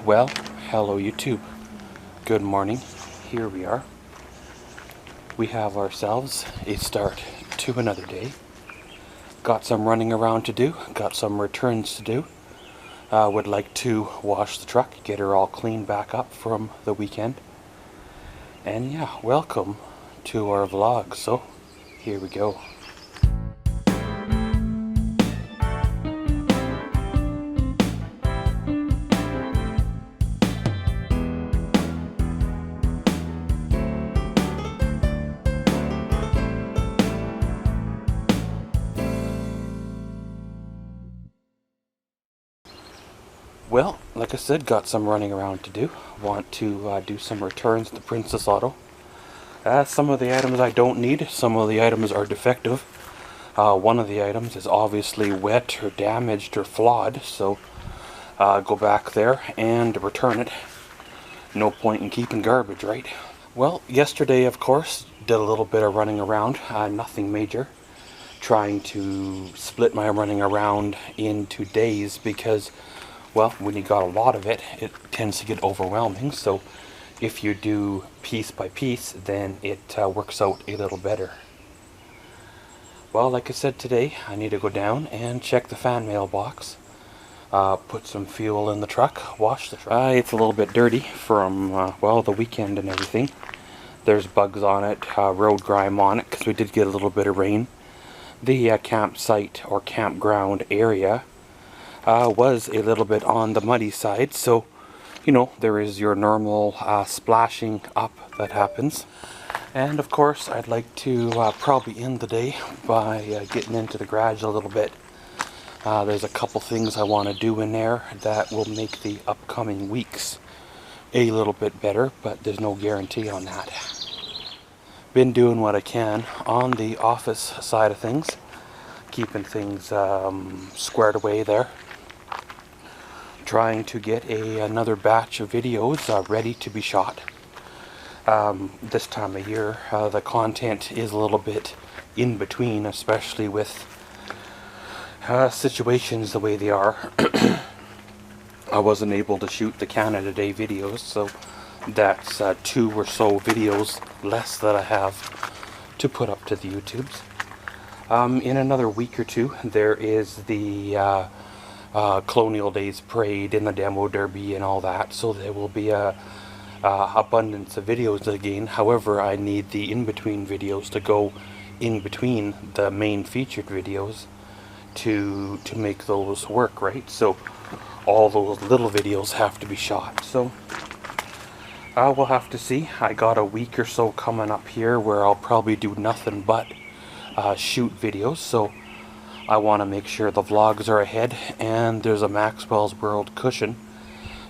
Well, hello YouTube. Good morning. Here we are. We have ourselves a start to another day. Got some running around to do, got some returns to do. Would like to wash the truck, get her all cleaned back up from the weekend. And yeah, welcome to our vlog. So, here we go. Well, like I said, got some running around to do. Want to do some returns to Princess Auto. Some of the items I don't need, some of the items are defective. One of the items is obviously wet or damaged or flawed, so go back there and return it. No point in keeping garbage, right? Well, yesterday, of course, did a little bit of running around, nothing major. Trying to split my running around into days because, well, when you got a lot of it, it tends to get overwhelming. So if you do piece by piece, then it works out a little better. Well, like I said, today I need to go down and check the fan mailbox, put some fuel in the truck, wash the truck. It's a little bit dirty from, well, the weekend and everything. There's bugs on it, road grime on it, because we did get a little bit of rain. The campsite or campground area was a little bit on the muddy side, so you know, there is your normal splashing up that happens. And of course, I'd like to probably end the day by getting into the garage a little bit. There's a couple things I want to do in there that will make the upcoming weeks a little bit better, but there's no guarantee on that. Been doing what I can on the office side of things, keeping things squared away there. Trying to get another batch of videos ready to be shot. This time of year, the content is a little bit in between, especially with situations the way they are. I wasn't able to shoot the Canada Day videos, so that's 2 or so videos less that I have to put up to the YouTubes. In another week or two, there is the Colonial Days Parade and the Demo Derby and all that, so there will be a abundance of videos again. However, I need the in-between videos to go in between the main featured videos to make those work, right? So all those little videos have to be shot. So we'll have to see. I got a week or so coming up here where I'll probably do nothing but shoot videos, so I want to make sure the vlogs are ahead, and there's a Maxwell's World cushion.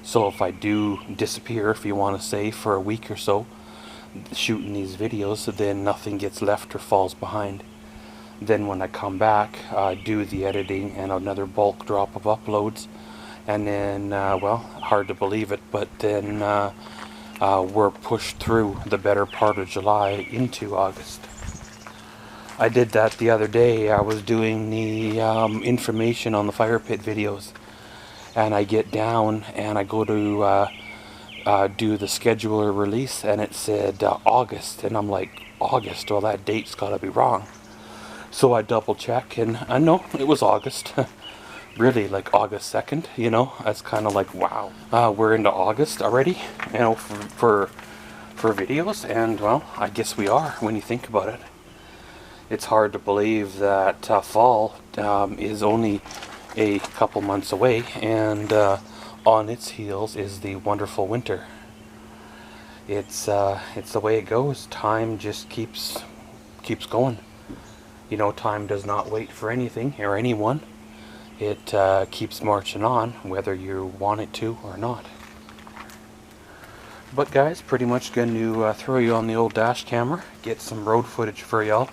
So if I do disappear, if you want to say, for a week or so, shooting these videos, then nothing gets left or falls behind. Then when I come back, do the editing and another bulk drop of uploads, and then, well, hard to believe it, but then we're pushed through the better part of July into August. I did that the other day. I was doing the information on the fire pit videos, and I get down and I go to do the scheduler release, and it said August, and I'm like, August? Well, that date's got to be wrong. So I double check, and I know it was August. Really, like August 2nd, you know? That's kind of like, wow. We're into August already, you know, for videos, and well, I guess we are when you think about it. It's hard to believe that fall is only a couple months away, and on its heels is the wonderful winter. It's the way it goes. Time just keeps going. You know, time does not wait for anything or anyone. It keeps marching on, whether you want it to or not. But guys, pretty much going to throw you on the old dash camera, get some road footage for y'all.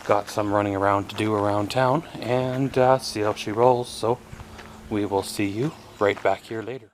Got some running around to do around town, and see how she rolls. So we will see you right back here later.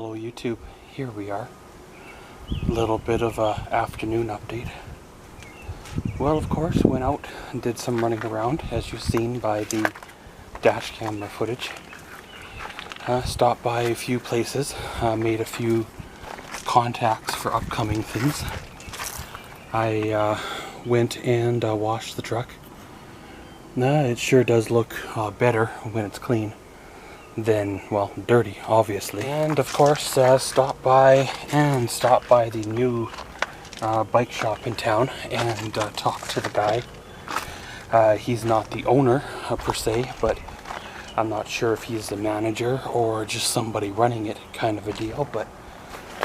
Hello YouTube, here we are. A little bit of a afternoon update. Well, of course, went out and did some running around, as you've seen by the dash camera footage. Stopped by a few places, made a few contacts for upcoming things. I went and washed the truck. It sure does look better when it's clean than, well, dirty, obviously. And of course, stopped by the new bike shop in town and talked to the guy. He's not the owner per se, but I'm not sure if he's the manager or just somebody running it, kind of a deal, but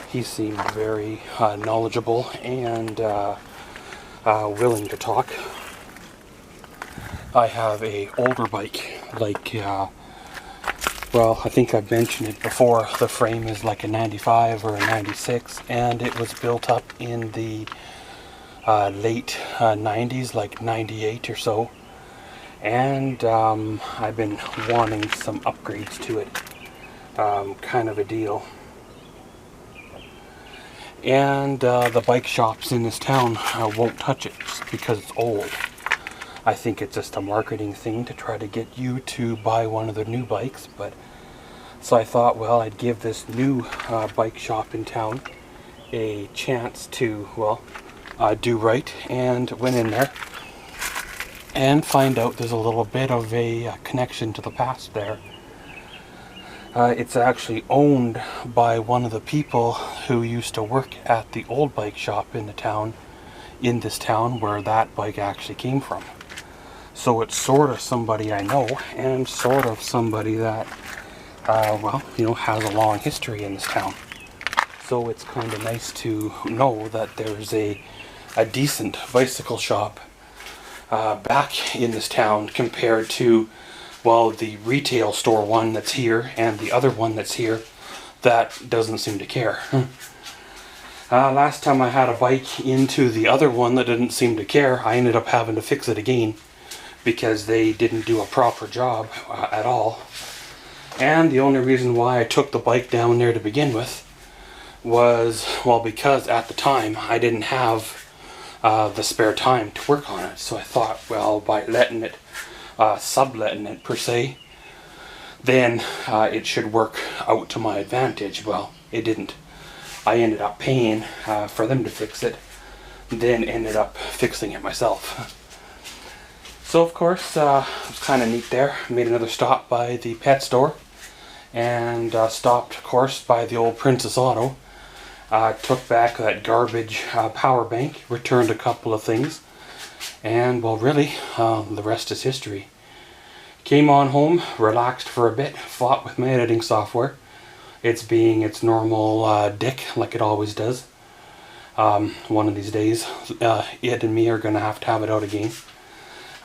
he seemed very knowledgeable and willing to talk. I have a older bike, like, well, I think I've mentioned it before. The frame is like a 95 or a 96, and it was built up in the late 90s, like 98 or so. And I've been wanting some upgrades to it, kind of a deal. And the bike shops in this town won't touch it just because it's old. I think it's just a marketing thing to try to get you to buy one of the new bikes, but so I thought, well, I'd give this new bike shop in town a chance to, well, do right, and went in there and find out there's a little bit of a connection to the past there. It's actually owned by one of the people who used to work at the old bike shop in this town where that bike actually came from. So it's sort of somebody I know, and sort of somebody that, well, you know, has a long history in this town. So it's kind of nice to know that there's a decent bicycle shop back in this town compared to, well, the retail store one that's here and the other one that's here that doesn't seem to care. Last time I had a bike into the other one that didn't seem to care, I ended up having to fix it again because they didn't do a proper job at all. And the only reason why I took the bike down there to begin with was, well, because at the time I didn't have the spare time to work on it. So I thought, well, by letting it, subletting it per se, then it should work out to my advantage. Well, it didn't. I ended up paying for them to fix it, then ended up fixing it myself. So of course, it was kind of neat there. Made another stop by the pet store, and stopped, of course, by the old Princess Auto. Took back that garbage power bank, returned a couple of things, and, well, really, the rest is history. Came on home, relaxed for a bit, fought with my editing software. It's being its normal dick, like it always does. One of these days, it and me are going to have it out again.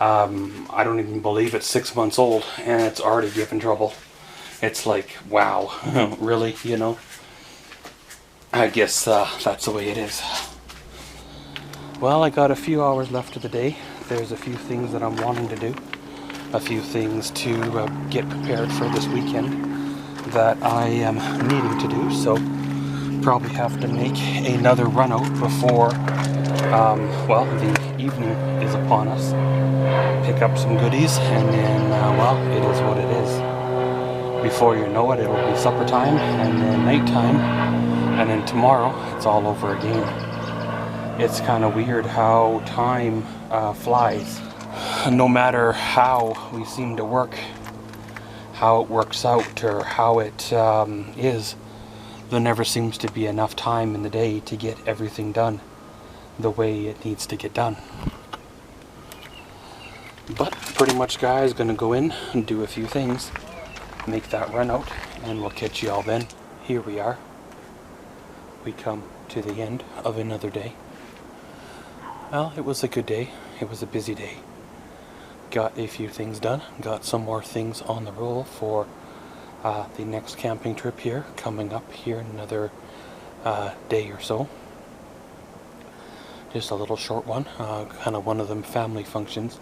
I don't even believe it's 6 months old, and it's already giving trouble. It's like, wow, really, you know? I guess that's the way it is. Well, I got a few hours left of the day. There's a few things that I'm wanting to do. A few things to get prepared for this weekend that I am needing to do. So, probably have to make another run out before, well, the evening is upon us. Pick up some goodies, and then, well, it is what it is. Before you know it, it'll be supper time, and then nighttime, and then tomorrow, it's all over again. It's kind of weird how time flies. No matter how we seem to work, how it works out, or how it is, there never seems to be enough time in the day to get everything done the way it needs to get done. But pretty much, guys, gonna go in and do a few things, make that run out, and we'll catch you all then. Here we are. We come to the end of another day. Well, it was a good day. It was a busy day. Got a few things done. Got some more things on the roll for the next camping trip here, coming up here in another day or so. Just a little short one, kind of one of them family functions.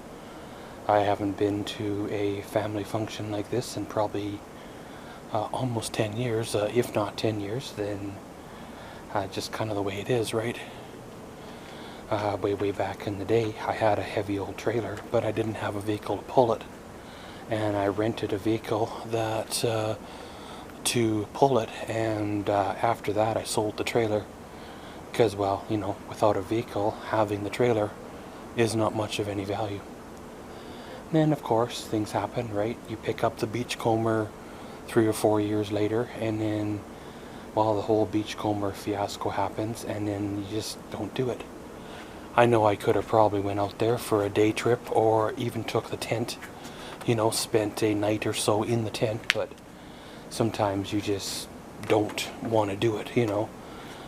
I haven't been to a family function like this in probably almost 10 years, if not 10 years, then just kind of the way it is, right? Way back in the day, I had a heavy old trailer, but I didn't have a vehicle to pull it. And I rented a vehicle that to pull it, and after that I sold the trailer because, well, you know, without a vehicle, having the trailer is not much of any value. And then of course things happen, right? You pick up the beachcomber 3 or 4 years later, and then, well, the whole beachcomber fiasco happens, and then you just don't do it. I know I could have probably went out there for a day trip, or even took the tent, you know, spent a night or so in the tent, but sometimes you just don't want to do it, you know.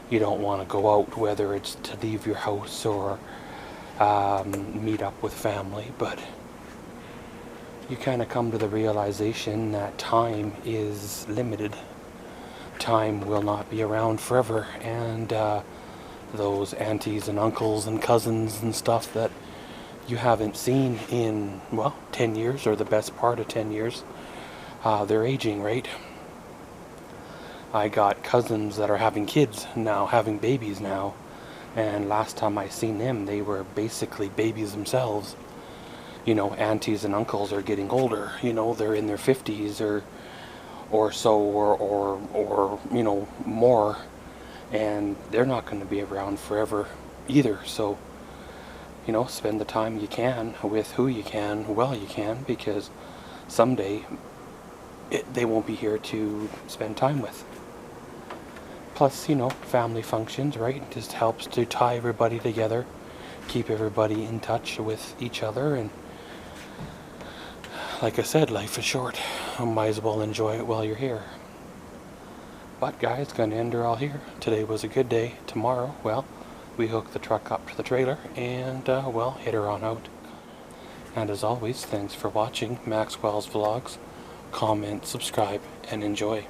You don't want to go out, whether it's to leave your house or meet up with family, but you kind of come to the realization that time is limited. Time will not be around forever, and those aunties and uncles and cousins and stuff that you haven't seen in, well, 10 years, or the best part of 10 years, they're aging, right? I got cousins that are having kids now, having babies now, and last time I seen them, they were basically babies themselves. You know, aunties and uncles are getting older, you know, they're in their 50s or so, or you know, more, and they're not going to be around forever either. So, you know, spend the time you can with who you can, well you can, because someday they won't be here to spend time with. Plus, you know, family functions, right? It just helps to tie everybody together, keep everybody in touch with each other, and like I said, life is short. Might as well enjoy it while you're here. But guys, gonna end her all here. Today was a good day. Tomorrow, well, we hook the truck up to the trailer and, well, hit her on out. And as always, thanks for watching Maxwell's Vlogs. Comment, subscribe, and enjoy.